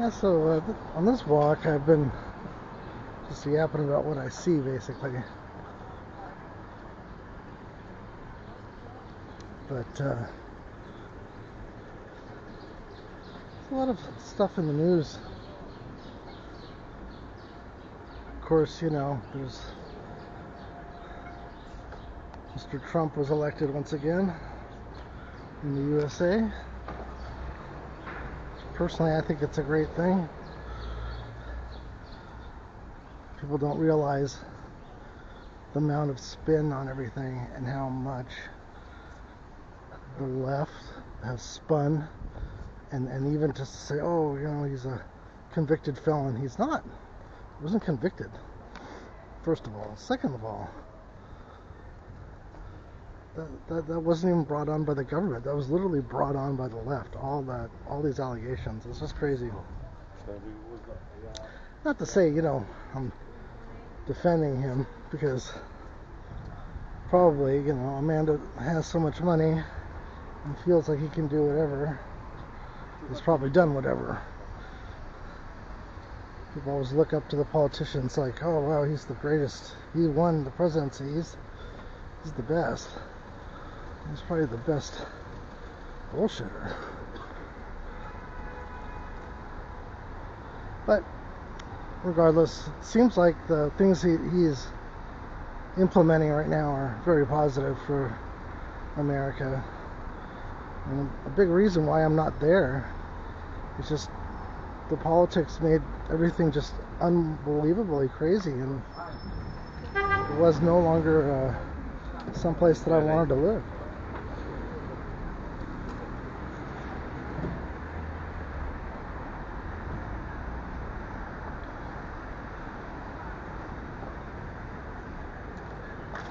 Yeah, so on this walk, I've been just yapping about what I see, basically. But there's a lot of stuff in the news. Of course, you know, there's Mr. Trump was elected once again in the USA. Personally, I think it's a great thing. People don't realize the amount of spin on everything and how much the left has spun, and even just to say, oh, you know, he's a convicted felon. He's not. He wasn't convicted, first of all. Second of all, that wasn't even brought on by the government. That was literally brought on by the left. All these allegations. It's just crazy. Not to say, you know, I'm defending him, because probably, you know, a man that has so much money and feels like he can do whatever has probably done whatever. People always look up to the politicians like, oh wow, he's the greatest. He won the presidency. He's the best. He's probably the best bullshitter. But regardless, it seems like the things he's implementing right now are very positive for America. And a big reason why I'm not there is just the politics made everything just unbelievably crazy, and it was no longer someplace that I wanted to live.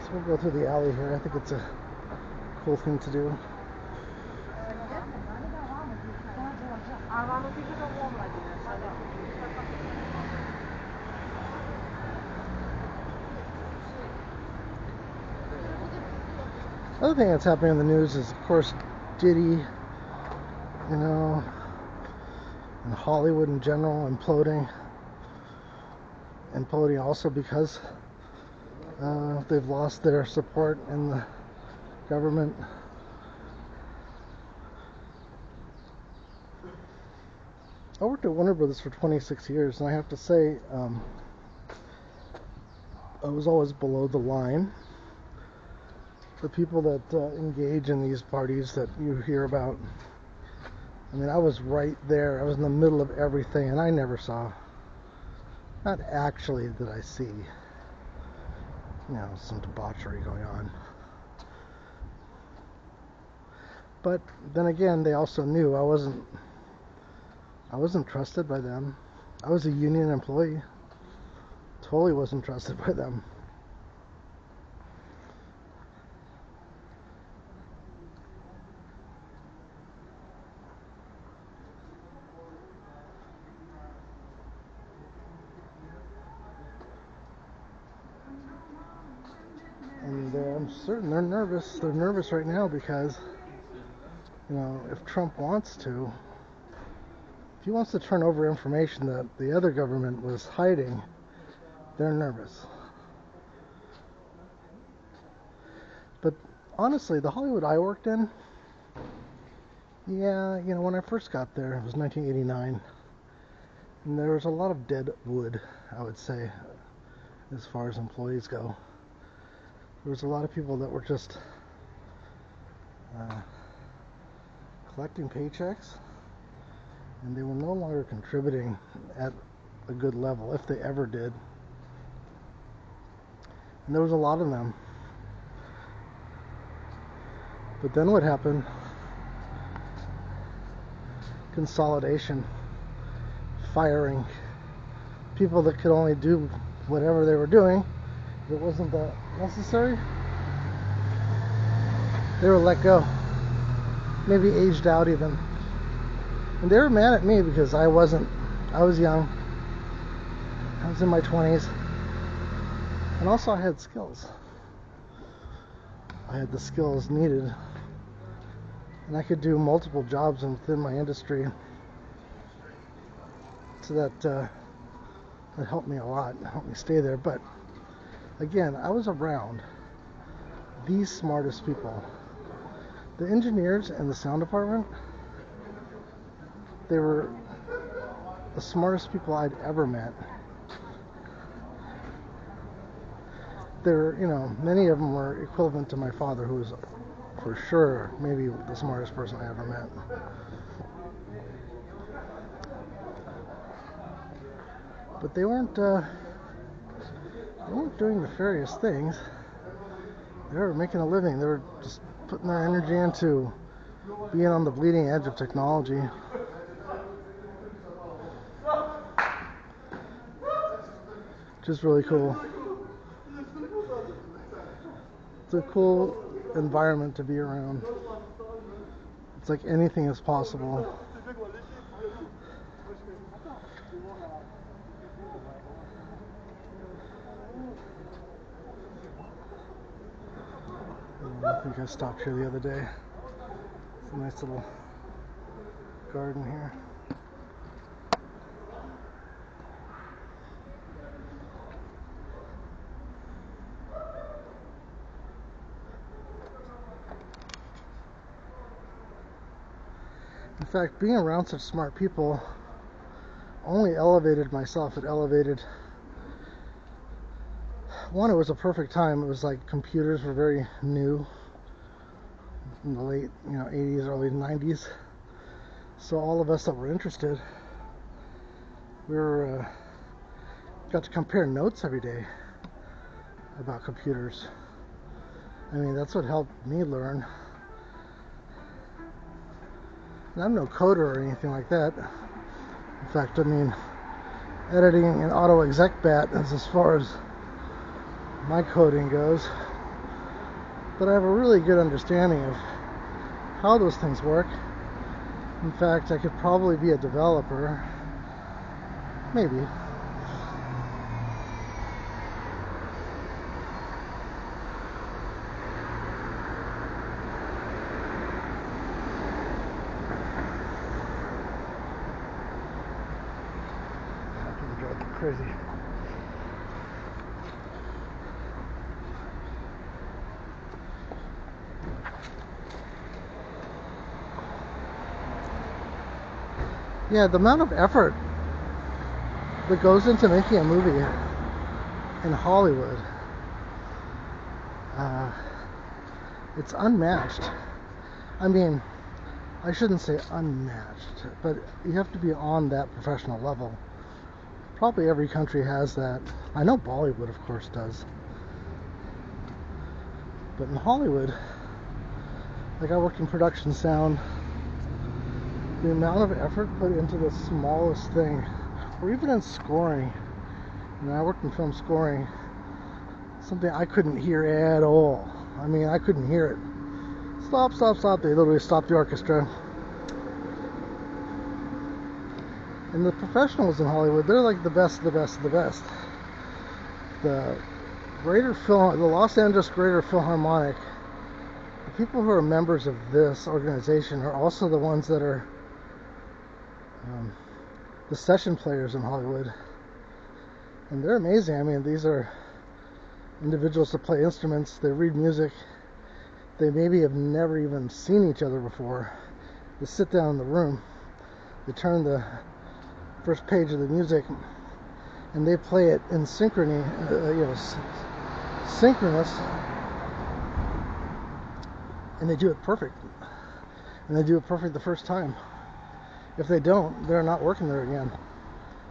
So we'll go through the alley here. I think it's a cool thing to do. Other thing that's happening in the news is, of course, Diddy, you know, and Hollywood in general imploding also because they've lost their support in the government. I worked at Warner Brothers for 26 years, and I have to say, I was always below the line. The people that engage in these parties that you hear about, I mean, I was right there. I was in the middle of everything, and I never saw, not actually did I see, you know, some debauchery going on. But then again, they also knew I wasn't trusted by them. I was a union employee. Totally wasn't trusted by them. And I'm certain they're nervous. They're nervous right now because, you know, if Trump wants to, if he wants to turn over information that the other government was hiding, they're nervous. But honestly, the Hollywood I worked in, yeah, you know, when I first got there, it was 1989, and there was a lot of dead wood, I would say, as far as employees go. There was a lot of people that were just collecting paychecks, and they were no longer contributing at a good level, if they ever did. And there was a lot of them. But then what happened? Consolidation, firing, people that could only do whatever they were doing. If it wasn't that necessary, they were let go, maybe aged out even. And they were mad at me because I was young, I was in my 20s, and also I had skills. I had the skills needed, and I could do multiple jobs within my industry. So that helped me a lot, helped me stay there. But again, I was around the smartest people. The engineers and the sound department, they were the smartest people I'd ever met. There, many of them were equivalent to my father, who was for sure maybe the smartest person I ever met. But they weren't doing nefarious things. They were making a living. They were just putting their energy into being on the bleeding edge of technology. Which is really cool. It's a cool environment to be around. It's like anything is possible. I think I stopped here the other day. It's a nice little garden here. In fact, being around such smart people only elevated myself. It elevated. One, it was a perfect time. It was like computers were very new in the late, 80s, early 90s. So all of us that were interested, we got to compare notes every day about computers. I mean, that's what helped me learn. And I'm no coder or anything like that. In fact, editing and auto exec bat is as far as my coding goes. But I have a really good understanding of how those things work. In fact, I could probably be a developer. Maybe. People drive me crazy. Yeah, the amount of effort that goes into making a movie in Hollywood, it's unmatched. I mean, I shouldn't say unmatched, but you have to be on that professional level. Probably every country has that. I know Bollywood, of course, does. But in Hollywood, like I worked in production sound, the amount of effort put into the smallest thing, or even in scoring. I worked in film scoring, something I couldn't hear at all. I mean, I couldn't hear it. Stop. They literally stopped the orchestra. And the professionals in Hollywood, they're like the best of the best of the best. The Los Angeles Greater Philharmonic, the people who are members of this organization are also the ones that are the session players in Hollywood. And they're amazing. I mean, these are individuals that play instruments, they read music, they maybe have never even seen each other before. They sit down in the room, they turn the first page of the music, and they play it in synchrony, synchronous, and they do it perfect. And they do it perfect the first time. If they don't, they're not working there again.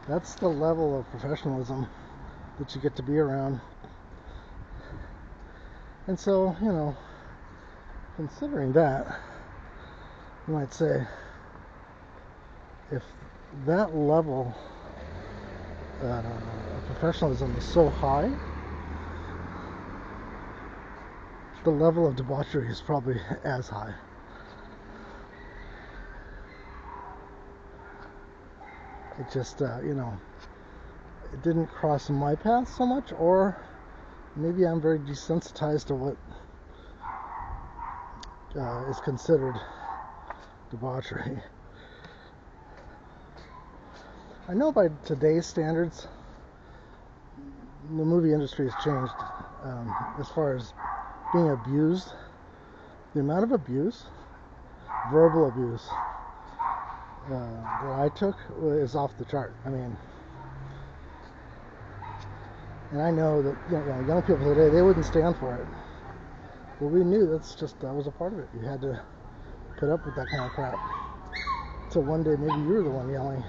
That's the level of professionalism that you get to be around. And so, considering that, you might say, if that level of professionalism is so high, the level of debauchery is probably as high. It just, it didn't cross my path so much, or maybe I'm very desensitized to what is considered debauchery. I know by today's standards, the movie industry has changed as far as being abused. The amount of abuse, verbal abuse, that I took is off the chart. I mean, and I know that young people today, they wouldn't stand for it. But we knew that was a part of it. You had to put up with that kind of crap. Till one day maybe you were the one yelling.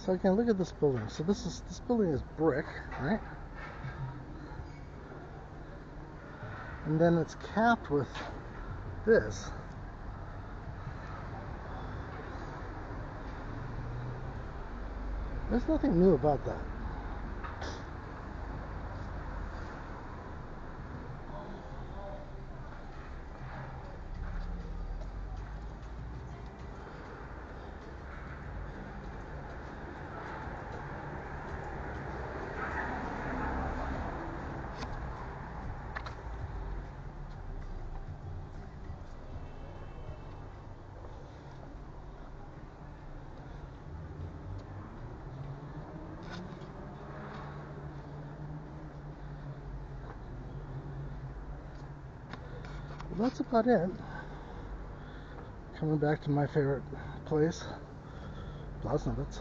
So again, look at this building. So this building is brick, right? And then it's capped with this. There's nothing new about that. Well, that's about it. Coming back to my favorite place, Blaznavac.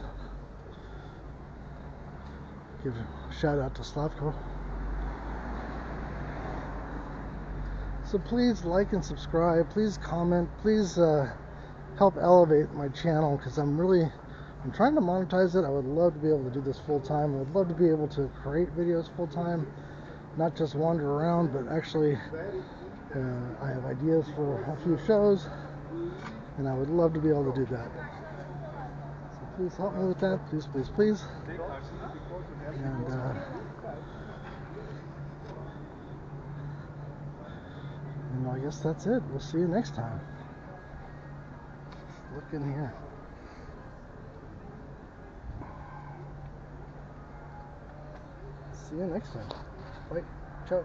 Give a shout out to Slavko. So please like and subscribe. Please comment. Please help elevate my channel, because I'm trying to monetize it. I would love to be able to do this full time. I would love to be able to create videos full time, not just wander around, but actually I have ideas for a few shows, and I would love to be able to do that. So please help me with that. Please, please, please. And I guess that's it. We'll see you next time. Look in here. See you next time. Bye. Ciao.